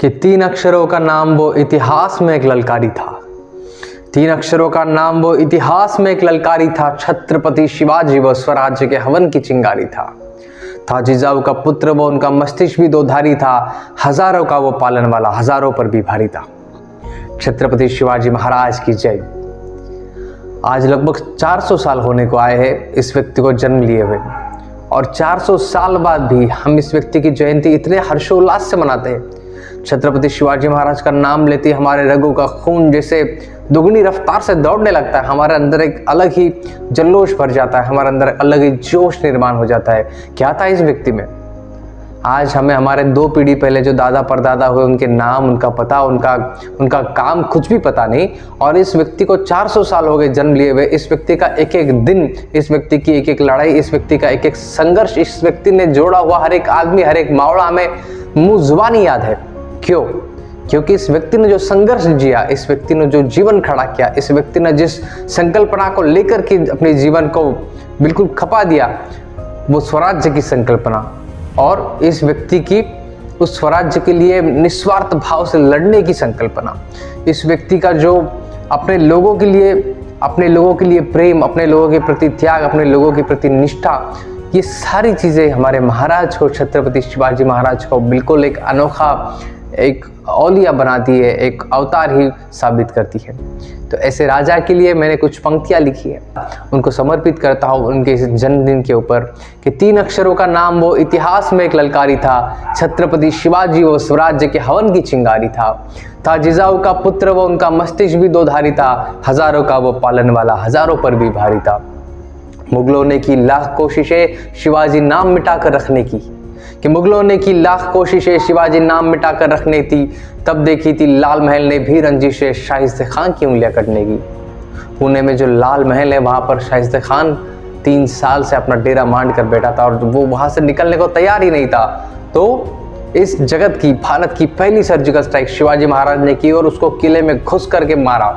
कि 3 अक्षरों का नाम वो इतिहास में एक ललकारी था। 3 अक्षरों का नाम वो इतिहास में एक ललकारी था। छत्रपति शिवाजी वो स्वराज्य के हवन की चिंगारी था जिजाऊ का पुत्र वो, उनका मस्तिष्क भी दोधारी था। हजारों का वो पालन वाला, हजारों पर भी भारी था। छत्रपति शिवाजी महाराज की जय। आज लगभग 400 साल होने को आए हैं इस व्यक्ति को जन्म लिए हुए, और 400 साल बाद भी हम इस व्यक्ति की जयंती इतने हर्षोल्लास से मनाते हैं। छत्रपति शिवाजी महाराज का नाम लेते हमारे रगों का खून जैसे दुगनी रफ्तार से दौड़ने लगता है। हमारे अंदर एक अलग ही जल्लोष भर जाता है, हमारे अंदर अलग ही जोश निर्माण हो जाता है। क्या था इस व्यक्ति में? आज हमें हमारे 2 पीढ़ी पहले जो दादा परदादा हुए उनके नाम, उनका पता, उनका काम कुछ भी पता नहीं, और इस व्यक्ति को 400 साल हो गए जन्म लिए हुए। इस व्यक्ति का एक एक दिन, इस व्यक्ति की एक एक लड़ाई, इस व्यक्ति का एक एक संघर्ष, इस व्यक्ति ने जोड़ा हुआ हर एक आदमी, हर एक मावड़ा हमें मुंह जुबानी याद है। क्यों? क्योंकि इस व्यक्ति ने जो संघर्ष जिया, इस व्यक्ति ने जो जीवन खड़ा किया, इस व्यक्ति ने जिस संकल्पना को लेकर के अपने जीवन को बिल्कुल खपा दिया, वो स्वराज्य की संकल्पना, और इस व्यक्ति की उस स्वराज्य के लिए निस्वार्थ भाव से लड़ने की संकल्पना, इस व्यक्ति का जो अपने लोगों के लिए प्रेम, अपने लोगों के प्रति त्याग, अपने लोगों के प्रति निष्ठा, ये सारी चीजें हमारे महाराज को, छत्रपति शिवाजी महाराज को बिल्कुल एक अनोखा, एक औलिया बनाती है, एक अवतार ही साबित करती है। तो ऐसे राजा के लिए मैंने कुछ पंक्तियां लिखी है, उनको समर्पित करता हूँ उनके इस जन्मदिन के ऊपर। कि 3 अक्षरों का नाम वो इतिहास में एक ललकारी था। छत्रपति शिवाजी वो स्वराज्य के हवन की चिंगारी था जिजाऊ का पुत्र वो, उनका मस्तिष्क भी दोधारी था। हजारों का वो पालन वाला, हजारों पर भी भारी था। मुगलों ने की लाख कोशिशें शिवाजी नाम मिटाकर रखने की, कि मुगलों ने की लाख कोशिशें शिवाजी नाम मिटाकर रखने थी, तब देखी थी लाल महल ने भी रंजिशें शाहिस्ते खान की उंगलियां कटने की। पुणे में जो लाल महल है वहां पर शाहिस्ते खान 3 साल से अपना डेरा मांड कर बैठा था, और वो वहां से निकलने को तैयार ही नहीं था। तो इस जगत की, भारत की पहली सर्जिकल स्ट्राइक शिवाजी महाराज ने की और उसको किले में घुस करके मारा।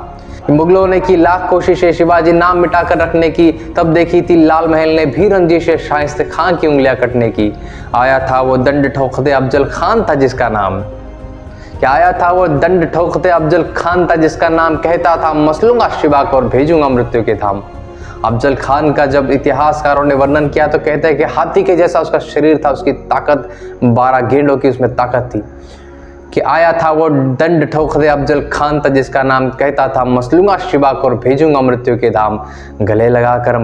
मुगलों ने की लाख कोशिशें शिवाजी नाम मिटाकर रखने की, तब देखी थी लाल महल ने भी रंजिशें शाहिस्ते खान की उंगलियां कटने की। आया था वो दंड ठोकते अफजल खान था जिसका नाम, क्या आया था वो दंड ठोकते अफजल खान था जिसका नाम, कहता था मसलूंगा शिवा को और भेजूंगा मृत्यु के धाम। अफजल खान का जब इतिहासकारों ने वर्णन किया तो कहते हैं कि हाथी के जैसा उसका शरीर था, उसकी ताकत 12 गेंडों की उसमें ताकत थी। कि आया था वो दंड ठोकते अफजल खान था जिसका नाम, कहता था मसलूंगा शिवा को और भेजूंगा मृत्यु के धाम। गले लगाकर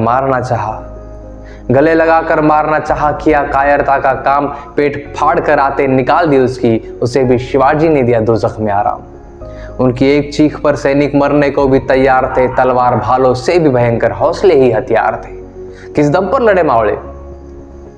मारना चाहा, किया कायरता का काम, पेट फाड़ कर आते निकाल दी उसकी, उसे भी शिवाजी ने दिया दोज़ख में आराम। उनकी एक चीख पर सैनिक मरने को भी तैयार थे, तलवार भालों से भी भयंकर हौसले ही हथियार थे। किस दम पर लड़े मावड़े?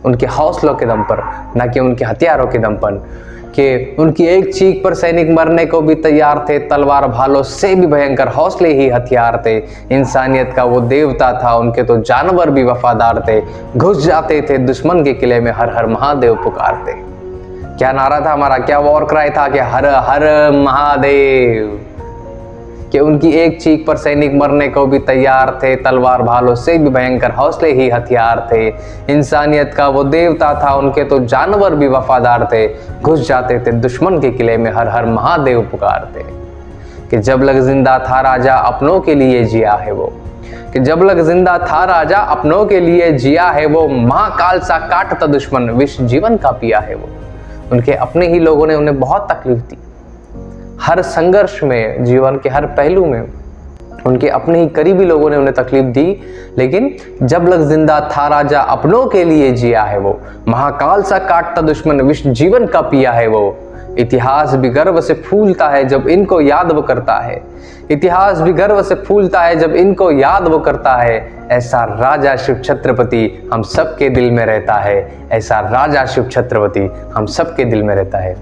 उनके हौसलों के दम पर, ना कि उनके हथियारों के दम पर। कि उनकी एक चीख पर सैनिक मरने को भी तैयार थे, तलवार भालों से भी भयंकर हौसले ही हथियार थे। इंसानियत का वो देवता था, उनके तो जानवर भी वफादार थे। घुस जाते थे दुश्मन के किले में, हर हर महादेव पुकारते। क्या नारा था हमारा, क्या वॉर क्राई था कि हर हर महादेव। कि उनकी एक चीख पर सैनिक मरने को भी तैयार थे, तलवार भालों से भी भयंकर हौसले ही हथियार थे। इंसानियत का वो देवता था, उनके तो जानवर भी वफादार थे। घुस जाते थे दुश्मन के किले में, हर हर महादेव पुकारते। कि जब लग जिंदा था राजा अपनों के लिए जिया है वो, कि जब लग जिंदा था राजा अपनों के लिए जिया है वो, महाकाल सा काटता दुश्मन विष जीवन का पिया है वो। उनके अपने ही लोगों ने उन्हें बहुत तकलीफ दी, हर संघर्ष में, जीवन के हर पहलू में उनके अपने ही करीबी लोगों ने उन्हें तकलीफ दी। लेकिन जब लग जिंदा था राजा अपनों के लिए जिया है वो, महाकाल सा काटता दुश्मन विष जीवन का पिया है वो। इतिहास भी गर्व से फूलता है जब इनको याद वो करता है, इतिहास भी गर्व से फूलता है जब इनको याद वो करता है। ऐसा राजा शिव छत्रपति हम सबके दिल में रहता है, ऐसा राजा शिव छत्रपति हम सबके दिल में रहता है।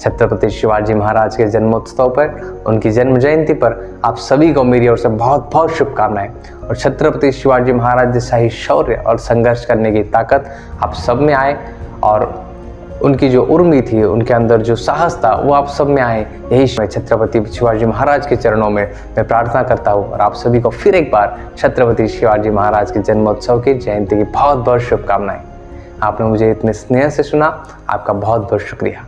छत्रपति शिवाजी महाराज के जन्मोत्सव पर, उनकी जन्म जयंती पर आप सभी को मेरी ओर से बहुत बहुत शुभकामनाएं। और छत्रपति शिवाजी महाराज जैसा ही शौर्य और संघर्ष करने की ताकत आप सब में आए, और उनकी जो उर्मी थी, उनके अंदर जो साहस था, वो आप सब में आए। यही मैं छत्रपति शिवाजी महाराज के चरणों में मैं प्रार्थना करता हूँ। और आप सभी को फिर एक बार छत्रपति शिवाजी महाराज के जन्मोत्सव की जयंती की बहुत बहुत शुभकामनाएं। आपने मुझे इतने स्नेह से सुना, आपका बहुत बहुत शुक्रिया।